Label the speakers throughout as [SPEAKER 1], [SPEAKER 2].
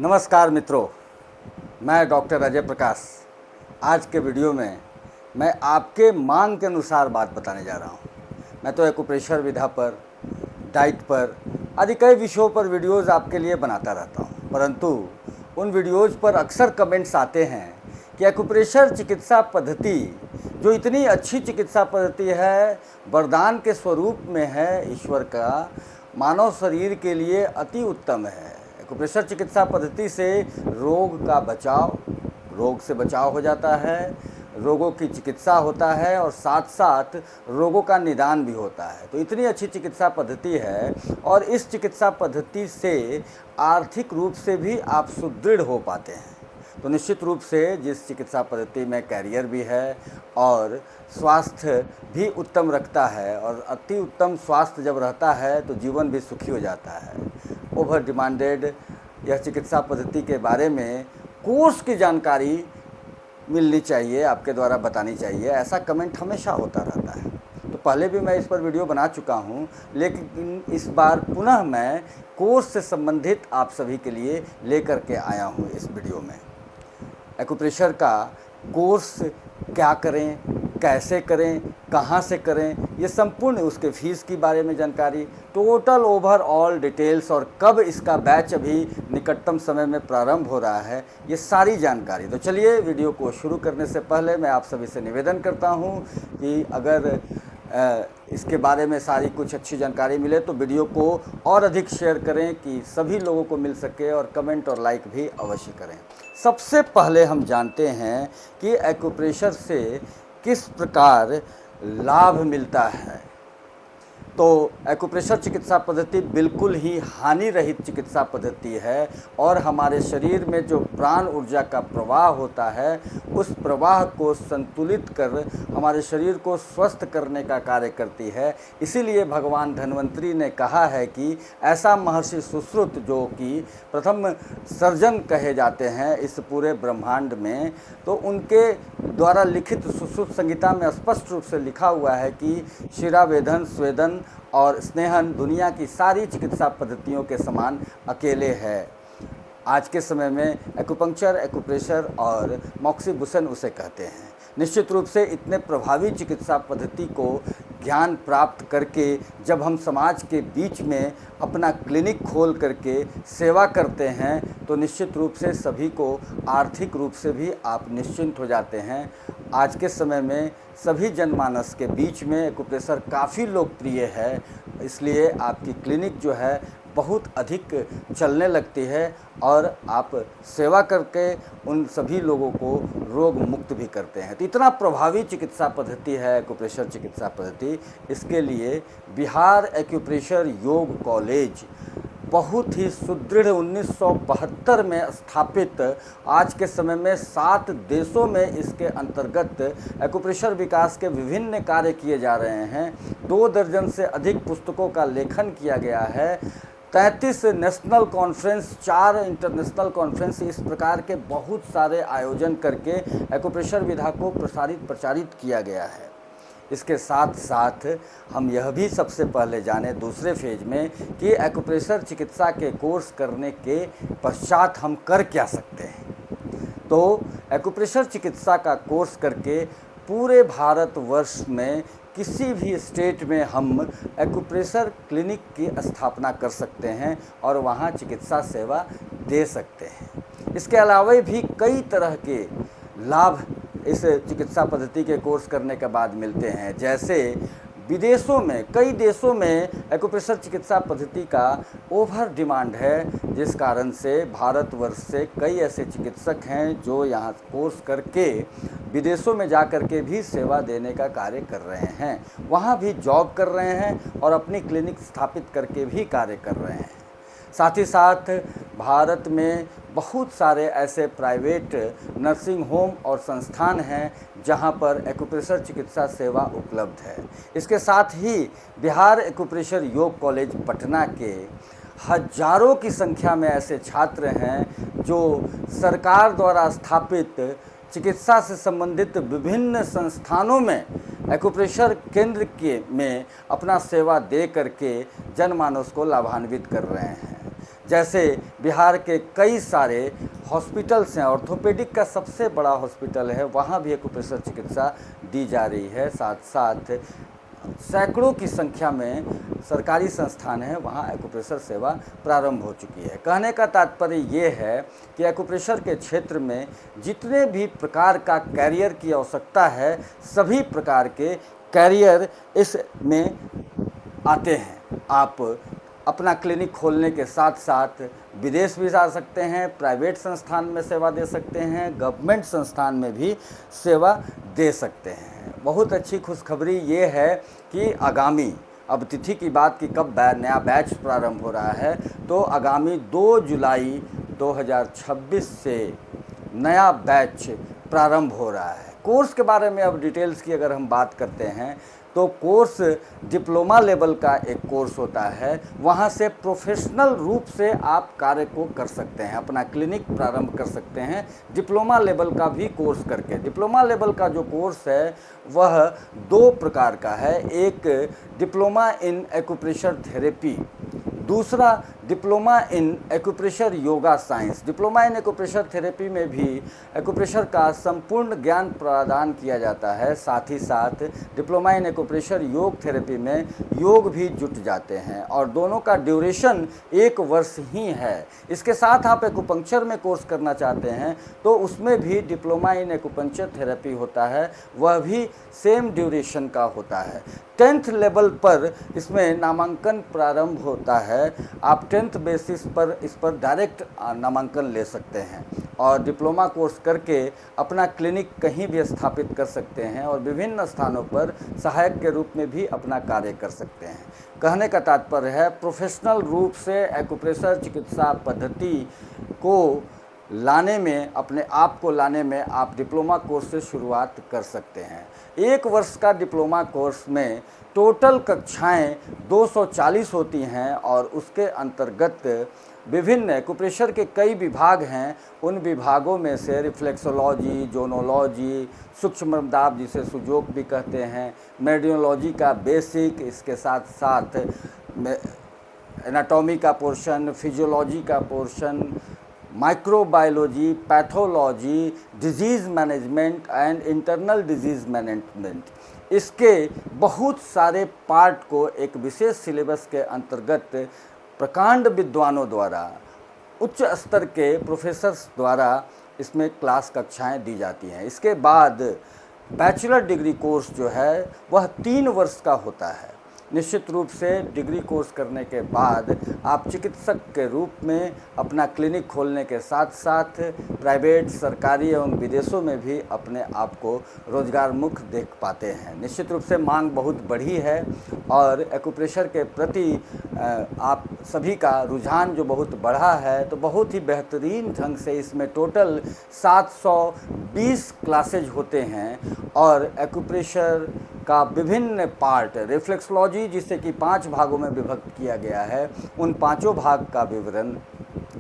[SPEAKER 1] नमस्कार मित्रों, मैं डॉक्टर अजय प्रकाश। आज के वीडियो में मैं आपके मांग के अनुसार बात बताने जा रहा हूँ। मैं तो एक्यूप्रेशर विधा पर, डाइट पर आदि कई विषयों पर वीडियोज़ आपके लिए बनाता रहता हूँ, परंतु उन वीडियोज़ पर अक्सर कमेंट्स आते हैं कि एक्यूप्रेशर चिकित्सा पद्धति जो इतनी अच्छी चिकित्सा पद्धति है, वरदान के स्वरूप में है ईश्वर का, मानव शरीर के लिए अति उत्तम है। एक्यूप्रेशर चिकित्सा पद्धति से रोग से बचाव हो जाता है, रोगों की चिकित्सा होता है और साथ साथ रोगों का निदान भी होता है। तो इतनी अच्छी चिकित्सा पद्धति है और इस चिकित्सा पद्धति से आर्थिक रूप से भी आप सुदृढ़ हो पाते हैं। तो निश्चित रूप से जिस चिकित्सा पद्धति में कैरियर भी है और स्वास्थ्य भी उत्तम रखता है, और अति उत्तम स्वास्थ्य जब रहता है तो जीवन भी सुखी हो जाता है। ओवर डिमांडेड यह चिकित्सा पद्धति के बारे में कोर्स की जानकारी मिलनी चाहिए, आपके द्वारा बतानी चाहिए, ऐसा कमेंट हमेशा होता रहता है। तो पहले भी मैं इस पर वीडियो बना चुका हूं, लेकिन इस बार पुनः मैं कोर्स से संबंधित आप सभी के लिए लेकर के आया हूं इस वीडियो में। एक्यूप्रेशर का कोर्स क्या करें, कैसे करें, कहाँ से करें, ये संपूर्ण उसके फीस के बारे में जानकारी, टोटल ओवरऑल डिटेल्स और कब इसका बैच अभी निकटतम समय में प्रारंभ हो रहा है, ये सारी जानकारी। तो चलिए वीडियो को शुरू करने से पहले मैं आप सभी से निवेदन करता हूँ कि अगर इसके बारे में सारी कुछ अच्छी जानकारी मिले तो वीडियो को और अधिक शेयर करें कि सभी लोगों को मिल सके, और कमेंट और लाइक भी अवश्य करें। सबसे पहले हम जानते हैं कि एक्यूप्रेशर से किस प्रकार लाभ मिलता है। तो एक्यूप्रेशर चिकित्सा पद्धति बिल्कुल ही हानि रहित चिकित्सा पद्धति है और हमारे शरीर में जो प्राण ऊर्जा का प्रवाह होता है उस प्रवाह को संतुलित कर हमारे शरीर को स्वस्थ करने का कार्य करती है। इसीलिए भगवान धन्वंतरी ने कहा है कि ऐसा महर्षि सुश्रुत, जो कि प्रथम सर्जन कहे जाते हैं इस पूरे ब्रह्मांड में, तो उनके द्वारा लिखित सुश्रुत संहिता में स्पष्ट रूप से लिखा हुआ है कि शिरावेदन, स्वेदन और स्नेहन दुनिया की सारी चिकित्सा पद्धतियों के समान अकेले है। आज के समय में एक्यूपंक्चर, एक्यूप्रेशर और मॉक्सीबुसन उसे कहते हैं। निश्चित रूप से इतने प्रभावी चिकित्सा पद्धति को ज्ञान प्राप्त करके जब हम समाज के बीच में अपना क्लिनिक खोल करके सेवा करते हैं तो निश्चित रूप से सभी को आर्थिक रूप से भी आप निश्चिंत हो जाते हैं। आज के समय में सभी जनमानस के बीच में एक्यूप्रेशर काफ़ी लोकप्रिय है, इसलिए आपकी क्लिनिक जो है बहुत अधिक चलने लगती है और आप सेवा करके उन सभी लोगों को रोग मुक्त भी करते हैं। तो इतना प्रभावी चिकित्सा पद्धति है एक्यूप्रेशर चिकित्सा पद्धति। इसके लिए बिहार एक्यूप्रेशर योग कॉलेज बहुत ही सुदृढ़ 1972 में स्थापित, आज के समय में 7 देशों में इसके अंतर्गत एक्यूप्रेशर विकास के विभिन्न कार्य किए जा रहे हैं। 2 दर्जन से अधिक पुस्तकों का लेखन किया गया है। 33 नेशनल कॉन्फ्रेंस, 4 इंटरनेशनल कॉन्फ्रेंस, इस प्रकार के बहुत सारे आयोजन करके एक्यूप्रेशर विधा को प्रचारित किया गया है। इसके साथ साथ हम यह भी सबसे पहले जाने दूसरे फेज में कि एक्यूप्रेशर चिकित्सा के कोर्स करने के पश्चात हम कर क्या सकते हैं। तो एक्यूप्रेशर चिकित्सा का कोर्स करके पूरे भारतवर्ष में किसी भी स्टेट में हम एक्यूप्रेशर क्लिनिक की स्थापना कर सकते हैं और वहाँ चिकित्सा सेवा दे सकते हैं। इसके अलावा भी कई तरह के लाभ इस चिकित्सा पद्धति के कोर्स करने के बाद मिलते हैं। जैसे विदेशों में, कई देशों में एक्यूप्रेशर चिकित्सा पद्धति का ओवर डिमांड है, जिस कारण से भारतवर्ष से कई ऐसे चिकित्सक हैं जो यहाँ कोर्स करके विदेशों में जा कर के भी सेवा देने का कार्य कर रहे हैं, वहाँ भी जॉब कर रहे हैं और अपनी क्लिनिक स्थापित करके भी कार्य कर रहे हैं। साथ ही साथ भारत में बहुत सारे ऐसे प्राइवेट नर्सिंग होम और संस्थान हैं जहां पर एक्यूप्रेशर चिकित्सा सेवा उपलब्ध है। इसके साथ ही बिहार एक्यूप्रेशर योग कॉलेज पटना के हजारों की संख्या में ऐसे छात्र हैं जो सरकार द्वारा स्थापित चिकित्सा से संबंधित विभिन्न संस्थानों में एक्यूप्रेशर केंद्र में अपना सेवा दे करके जनमानस को लाभान्वित कर रहे हैं। जैसे बिहार के कई सारे हॉस्पिटल्स हैं, ऑर्थोपेडिक का सबसे बड़ा हॉस्पिटल है, वहाँ भी एक्यूप्रेशर चिकित्सा दी जा रही है। साथ साथ सैकड़ों की संख्या में सरकारी संस्थान हैं, वहाँ एक्यूप्रेशर सेवा प्रारंभ हो चुकी है। कहने का तात्पर्य ये है कि एक्यूप्रेशर के क्षेत्र में जितने भी प्रकार का कैरियर की आवश्यकता है, सभी प्रकार के कैरियर इसमें आते हैं। आप अपना क्लिनिक खोलने के साथ साथ विदेश भी जा सकते हैं, प्राइवेट संस्थान में सेवा दे सकते हैं, गवर्नमेंट संस्थान में भी सेवा दे सकते हैं। बहुत अच्छी खुशखबरी ये है कि आगामी, अब तिथि की बात की कब नया बैच प्रारंभ हो रहा है, तो आगामी 2 जुलाई 2026 से नया बैच प्रारंभ हो रहा है। कोर्स के बारे में अब डिटेल्स की अगर हम बात करते हैं तो कोर्स डिप्लोमा लेवल का एक कोर्स होता है, वहाँ से प्रोफेशनल रूप से आप कार्य को कर सकते हैं, अपना क्लिनिक प्रारंभ कर सकते हैं डिप्लोमा लेवल का भी कोर्स करके। डिप्लोमा लेवल का जो कोर्स है वह 2 प्रकार का है, एक डिप्लोमा इन एक्यूप्रेशर थेरेपी, दूसरा diploma in acupressure yoga science. Diploma in acupressure therapy में भी एक्यूप्रेशर का संपूर्ण ज्ञान प्रदान किया जाता है, साथ ही साथ डिप्लोमा इन एक्यूप्रेशर योग थेरेपी में योग भी जुट जाते हैं और दोनों का ड्यूरेशन 1 वर्ष ही है। इसके साथ आप एक्यूपंक्चर में कोर्स करना चाहते हैं तो उसमें भी डिप्लोमा इन एक्यूपंक्चर थेरेपी होता है, वह भी सेम ड्यूरेशन का होता है। 10th लेवल पर इसमें नामांकन प्रारंभ होता है, आप 10th बेसिस पर इस पर डायरेक्ट नामांकन ले सकते हैं और डिप्लोमा कोर्स करके अपना क्लिनिक कहीं भी स्थापित कर सकते हैं और विभिन्न स्थानों पर सहायक के रूप में भी अपना कार्य कर सकते हैं। कहने का तात्पर्य है प्रोफेशनल रूप से एक्यूप्रेशर चिकित्सा पद्धति को लाने में, अपने आप को लाने में आप डिप्लोमा कोर्स से शुरुआत कर सकते हैं। 1 वर्ष का डिप्लोमा कोर्स में टोटल कक्षाएं 240 होती हैं और उसके अंतर्गत विभिन्न एक्यूप्रेशर के कई विभाग हैं। उन विभागों में से रिफ्लेक्सोलॉजी, जोनोलॉजी, सूक्ष्म दाब जिसे सुजोग भी कहते हैं, मेडियोलॉजी का बेसिक, इसके साथ साथ एनाटॉमी का पोर्शन, फिजियोलॉजी का portion, microbiology, pathology, disease management and internal disease management, इसके बहुत सारे पार्ट को एक विशेष सिलेबस के अंतर्गत प्रकांड विद्वानों द्वारा, उच्च स्तर के प्रोफेसर्स द्वारा इसमें क्लास कक्षाएं दी जाती हैं। इसके बाद बैचलर डिग्री कोर्स जो है वह 3 वर्ष का होता है। निश्चित रूप से डिग्री कोर्स करने के बाद आप चिकित्सक के रूप में अपना क्लिनिक खोलने के साथ साथ प्राइवेट, सरकारी एवं विदेशों में भी अपने आप को रोजगारमुख देख पाते हैं। निश्चित रूप से मांग बहुत बढ़ी है और एक्यूप्रेशर के प्रति आप सभी का रुझान जो बहुत बढ़ा है, तो बहुत ही बेहतरीन ढंग से इसमें टोटल 720 क्लासेज होते हैं और एक्यूप्रेशर का विभिन्न पार्ट, रिफ्लेक्सोलॉजी जिसे कि 5 भागों में विभक्त किया गया है, उन 5 भाग का विवरण,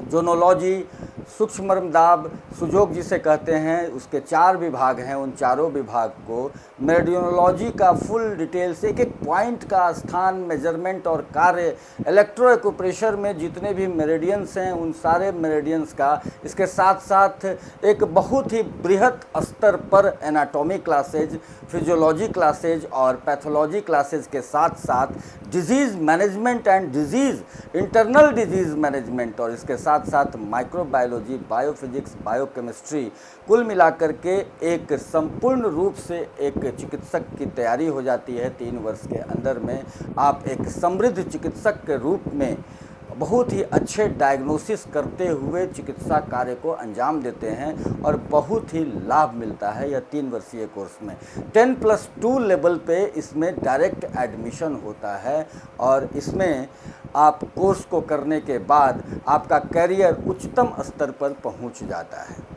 [SPEAKER 1] जोनोलॉजी, सूक्ष्म दाब, सुजोग जिसे कहते हैं, उसके 4 विभाग हैं, उन चारों विभाग को, मेडियोलॉजी का फुल डिटेल्स, एक एक पॉइंट का स्थान, मेजरमेंट और कार्य, इलेक्ट्रो एक्यूप्रेशर में जितने भी मेरिडियंस हैं उन सारे मेरिडियंस का, इसके साथ साथ एक बहुत ही बृहत स्तर पर एनाटॉमी क्लासेज, फिजियोलॉजी क्लासेज और पैथोलॉजी क्लासेज के साथ साथ disease management and disease, internal disease management और इसके साथ साथ माइक्रोबायोलॉजी, बायोफिजिक्स, बायोकेमिस्ट्री, कुल मिलाकर के एक संपूर्ण रूप से एक चिकित्सक की तैयारी हो जाती है। 3 वर्ष के अंदर में आप एक समृद्ध चिकित्सक के रूप में बहुत ही अच्छे डायग्नोसिस करते हुए चिकित्सा कार्य को अंजाम देते हैं और बहुत ही लाभ मिलता है यह 3 वर्षीय कोर्स में। 10+2 लेवल पे इसमें डायरेक्ट एडमिशन होता है और इसमें आप कोर्स को करने के बाद आपका करियर उच्चतम स्तर पर पहुंच जाता है।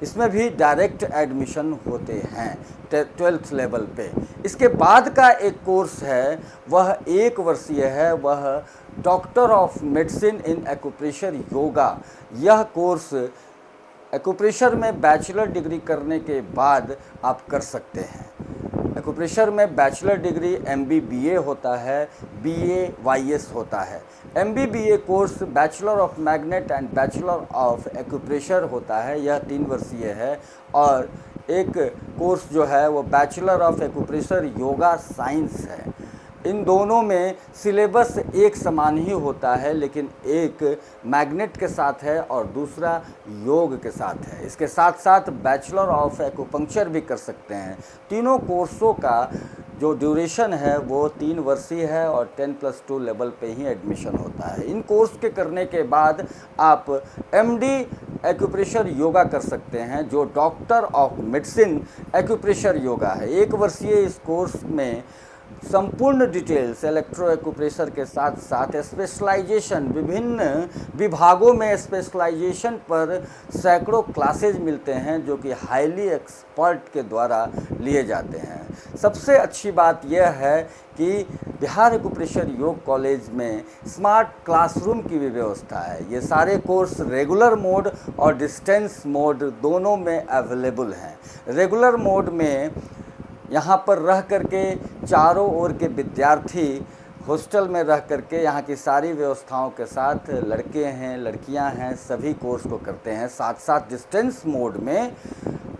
[SPEAKER 1] इसमें भी डायरेक्ट एडमिशन होते हैं 12th लेवल पे। इसके बाद का एक कोर्स है वह 1 वर्षीय है, वह doctor of medicine in acupressure yoga. यह कोर्स एक्यूप्रेशर में बैचलर डिग्री करने के बाद आप कर सकते हैं। एक्यूप्रेशर में बैचलर डिग्री MBBA होता है, BAYS होता है। MBBA course bachelor of magnet and bachelor of acupressure होता है, यह 3 वर्षीय है। और एक कोर्स जो है वो bachelor of acupressure yoga science है। इन दोनों में सिलेबस एक समान ही होता है, लेकिन एक मैग्नेट के साथ है और दूसरा योग के साथ है। इसके साथ साथ बैचलर ऑफ एक्यूपंक्चर भी कर सकते हैं। तीनों कोर्सों का जो ड्यूरेशन है वो 3 वर्षीय है और 10+2 लेवल पे ही एडमिशन होता है। इन कोर्स के करने के बाद आप MD एक्यूप्रेशर योगा कर सकते हैं, जो doctor of medicine acupressure yoga है। 1 वर्षीय इस कोर्स में संपूर्ण डिटेल्स इलेक्ट्रो एक्यूप्रेशर के साथ साथ स्पेशलाइजेशन, विभिन्न विभागों में स्पेशलाइजेशन पर सैकड़ों क्लासेज मिलते हैं, जो कि हाईली एक्सपर्ट के द्वारा लिए जाते हैं। सबसे अच्छी बात यह है कि बिहार एक्यूप्रेशर योग कॉलेज में स्मार्ट क्लासरूम की भी व्यवस्था है। ये सारे कोर्स रेगुलर मोड और डिस्टेंस मोड दोनों में अवेलेबल हैं। रेगुलर मोड में यहाँ पर रह करके चारों ओर के विद्यार्थी हॉस्टल में रह करके यहाँ की सारी व्यवस्थाओं के साथ लड़के हैं, लड़कियाँ हैं, सभी कोर्स को करते हैं। साथ साथ डिस्टेंस मोड में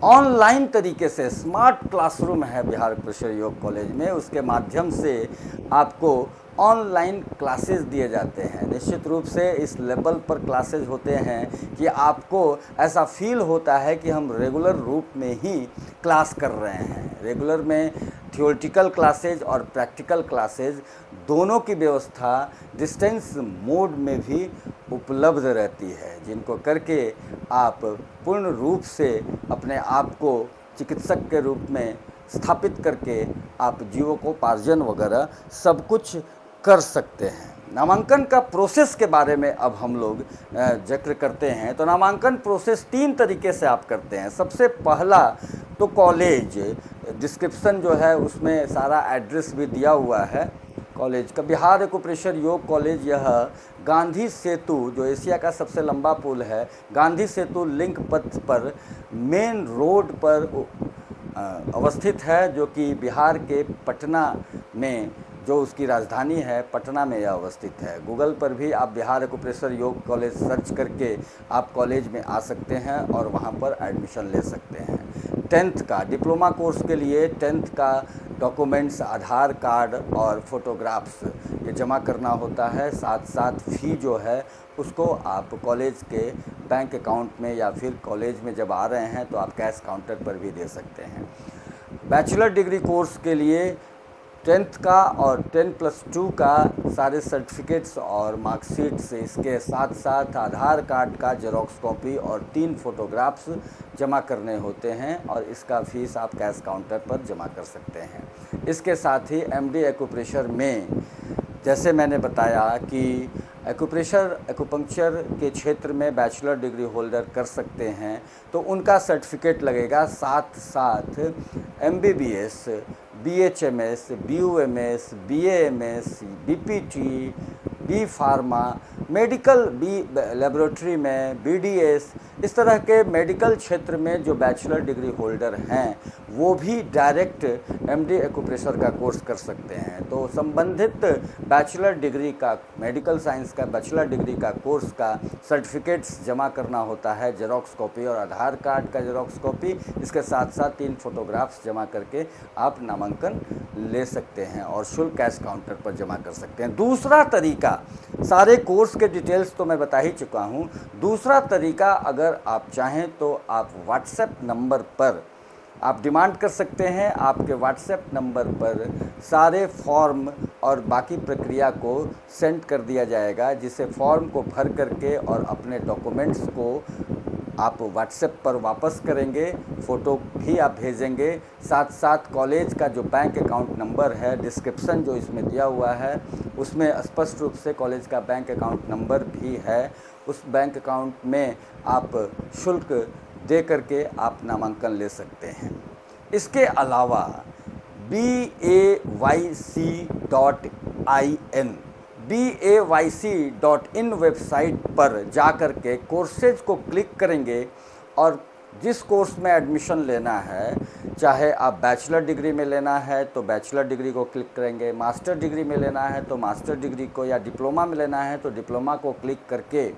[SPEAKER 1] ऑनलाइन तरीके से स्मार्ट क्लासरूम है बिहार एक्यूप्रेशर योग कॉलेज में, उसके माध्यम से आपको ऑनलाइन क्लासेस दिए जाते हैं। निश्चित रूप से इस लेवल पर क्लासेस होते हैं कि आपको ऐसा फील होता है कि हम रेगुलर रूप में ही क्लास कर रहे हैं। रेगुलर में थियोरेटिकल क्लासेज और प्रैक्टिकल क्लासेज दोनों की व्यवस्था डिस्टेंस मोड में भी उपलब्ध रहती है, जिनको करके आप पूर्ण रूप से अपने आप को चिकित्सक के रूप में स्थापित करके आप जीविकोपार्जन वगैरह सब कुछ कर सकते हैं। नामांकन का प्रोसेस के बारे में अब हम लोग जिक्र करते हैं। तो नामांकन प्रोसेस 3 तरीके से आप करते हैं। सबसे पहला तो कॉलेज डिस्क्रिप्शन जो है उसमें सारा एड्रेस भी दिया हुआ है कॉलेज का। बिहार एक्यूप्रेशर योग कॉलेज यह गांधी सेतु, जो एशिया का सबसे लंबा पुल है, गांधी सेतु लिंक पथ पर मेन रोड पर अवस्थित है, जो कि बिहार के पटना में, जो उसकी राजधानी है पटना में यह अवस्थित है। गूगल पर भी आप बिहार एक्यूप्रेशर योग कॉलेज सर्च करके आप कॉलेज में आ सकते हैं और वहां पर एडमिशन ले सकते हैं। 10th का डिप्लोमा कोर्स के लिए 10th का डॉक्यूमेंट्स, आधार कार्ड और फोटोग्राफ्स ये जमा करना होता है। साथ साथ फ़ी जो है उसको आप कॉलेज के बैंक अकाउंट में या फिर कॉलेज में जब आ रहे हैं तो आप कैश काउंटर पर भी दे सकते हैं। बैचलर डिग्री कोर्स के लिए 10th का और 10+2 का सारे सर्टिफिकेट्स और मार्कशीट्स, इसके साथ साथ आधार कार्ड का जेरॉक्स कॉपी और 3 फोटोग्राफ्स जमा करने होते हैं और इसका फ़ीस आप कैश काउंटर पर जमा कर सकते हैं। इसके साथ ही MD एक्यूप्रेशर में जैसे मैंने बताया कि एक्यूपंक्चर के क्षेत्र में बैचलर डिग्री होल्डर कर सकते हैं तो उनका सर्टिफिकेट लगेगा। साथ साथ MBBS, BHMS, BUMS, BAMS, BPT, B pharma, medical laboratory में BDS, इस तरह के मेडिकल क्षेत्र में जो बैचलर डिग्री होल्डर हैं वो भी डायरेक्ट MD एक्यूप्रेशर का कोर्स कर सकते हैं। तो संबंधित बैचलर डिग्री का, मेडिकल साइंस का बैचलर डिग्री का कोर्स का सर्टिफिकेट्स जमा करना होता है, जेरॉक्स कॉपी और आधार कार्ड का जेरॉक्स कॉपी, इसके साथ साथ 3 फोटोग्राफ्स जमा करके आप नामांकन ले सकते हैं और शुल्क कैश काउंटर पर जमा कर सकते हैं। दूसरा तरीका, सारे कोर्स के डिटेल्स तो मैं बता ही चुका हूँ। दूसरा तरीका, अगर आप चाहें तो आप व्हाट्सएप नंबर पर आप डिमांड कर सकते हैं। आपके व्हाट्सएप नंबर पर सारे फॉर्म और बाकी प्रक्रिया को सेंड कर दिया जाएगा, जिसे फॉर्म को भर करके और अपने डॉक्यूमेंट्स को आप व्हाट्सएप पर वापस करेंगे, फ़ोटो भी आप भेजेंगे। साथ साथ कॉलेज का जो बैंक अकाउंट नंबर है, डिस्क्रिप्शन जो इसमें दिया हुआ है उसमें स्पष्ट रूप से कॉलेज का बैंक अकाउंट नंबर भी है। उस बैंक अकाउंट में आप शुल्क दे करके आप नामांकन ले सकते हैं। इसके अलावा BAYC.in वेबसाइट पर जा कर के कोर्सेज को क्लिक करेंगे और जिस कोर्स में एडमिशन लेना है, चाहे आप बैचलर डिग्री में लेना है तो बैचलर डिग्री को क्लिक करेंगे, मास्टर डिग्री में लेना है तो मास्टर डिग्री को, या डिप्लोमा में लेना है तो डिप्लोमा को क्लिक करके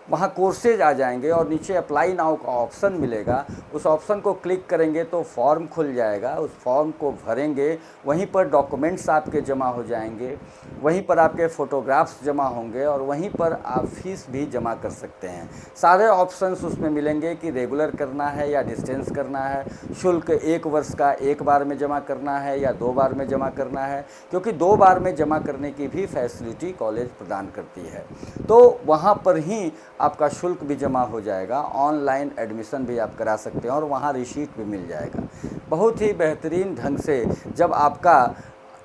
[SPEAKER 1] वहाँ कोर्सेज आ जाएंगे और नीचे अप्लाई नाउ का ऑप्शन मिलेगा। उस ऑप्शन को क्लिक करेंगे तो फॉर्म खुल जाएगा, उस फॉर्म को भरेंगे, वहीं पर डॉक्यूमेंट्स आपके जमा हो जाएंगे, वहीं पर आपके फ़ोटोग्राफ्स जमा होंगे और वहीं पर आप फीस भी जमा कर सकते हैं। सारे ऑप्शंस उसमें मिलेंगे कि रेगुलर करना है या डिस्टेंस करना है, शुल्क 1 वर्ष का एक बार में जमा करना है या 2 बार में जमा करना है, क्योंकि 2 बार में जमा करने की भी फैसिलिटी कॉलेज प्रदान करती है। तो वहाँ पर ही आपका शुल्क भी जमा हो जाएगा, ऑनलाइन एडमिशन भी आप करा सकते हैं और वहाँ रिसीट भी मिल जाएगा। बहुत ही बेहतरीन ढंग से जब आपका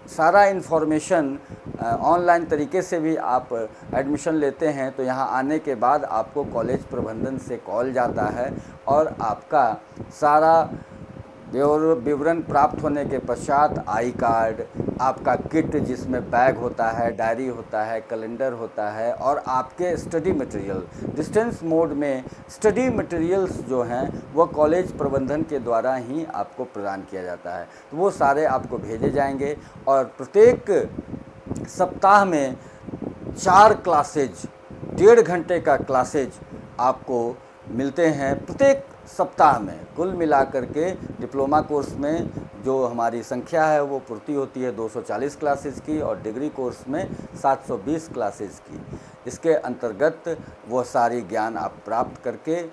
[SPEAKER 1] सारा इन्फॉर्मेशन ऑनलाइन तरीके से भी आप एडमिशन लेते हैं तो यहाँ आने के बाद आपको कॉलेज प्रबंधन से कॉल जाता है और आपका सारा विवरण प्राप्त होने के पश्चात आई कार्ड, आपका किट जिसमें बैग होता है, डायरी होता है, कैलेंडर होता है और आपके स्टडी मटेरियल, डिस्टेंस मोड में स्टडी मटेरियल्स जो हैं वो कॉलेज प्रबंधन के द्वारा ही आपको प्रदान किया जाता है। तो वो सारे आपको भेजे जाएंगे और प्रत्येक सप्ताह में 4 क्लासेज, 1.5 घंटे का क्लासेज आपको मिलते हैं प्रत्येक सप्ताह में। कुल मिलाकर के डिप्लोमा कोर्स में जो हमारी संख्या है वो पूर्ति होती है 240 क्लासेस की और डिग्री कोर्स में 720 क्लासेस की। इसके अंतर्गत वो सारी ज्ञान आप प्राप्त करके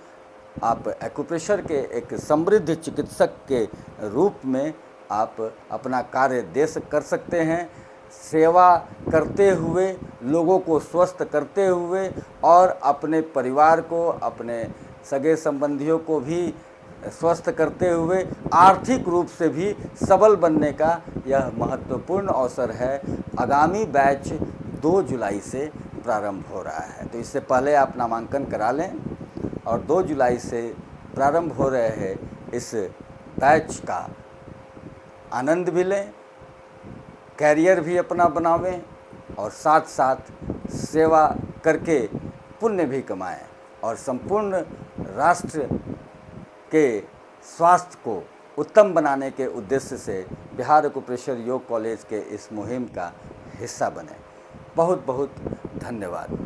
[SPEAKER 1] आप एक्यूप्रेशर के एक समृद्ध चिकित्सक के रूप में आप अपना कार्य कर सकते हैं, सेवा करते हुए, लोगों को स्वस्थ करते हुए और अपने परिवार को, अपने सगे संबंधियों को भी स्वस्थ करते हुए आर्थिक रूप से भी सबल बनने का यह महत्वपूर्ण अवसर है। आगामी बैच 2 जुलाई से प्रारंभ हो रहा है, तो इससे पहले आप नामांकन करा लें और 2 जुलाई से प्रारंभ हो रहे हैं इस बैच का आनंद भी लें, कैरियर भी अपना बनावें और साथ साथ सेवा करके पुण्य भी कमाएं और संपूर्ण राष्ट्र के स्वास्थ्य को उत्तम बनाने के उद्देश्य से बिहार एक्यूप्रेशर योग कॉलेज के इस मुहिम का हिस्सा बने। बहुत बहुत धन्यवाद।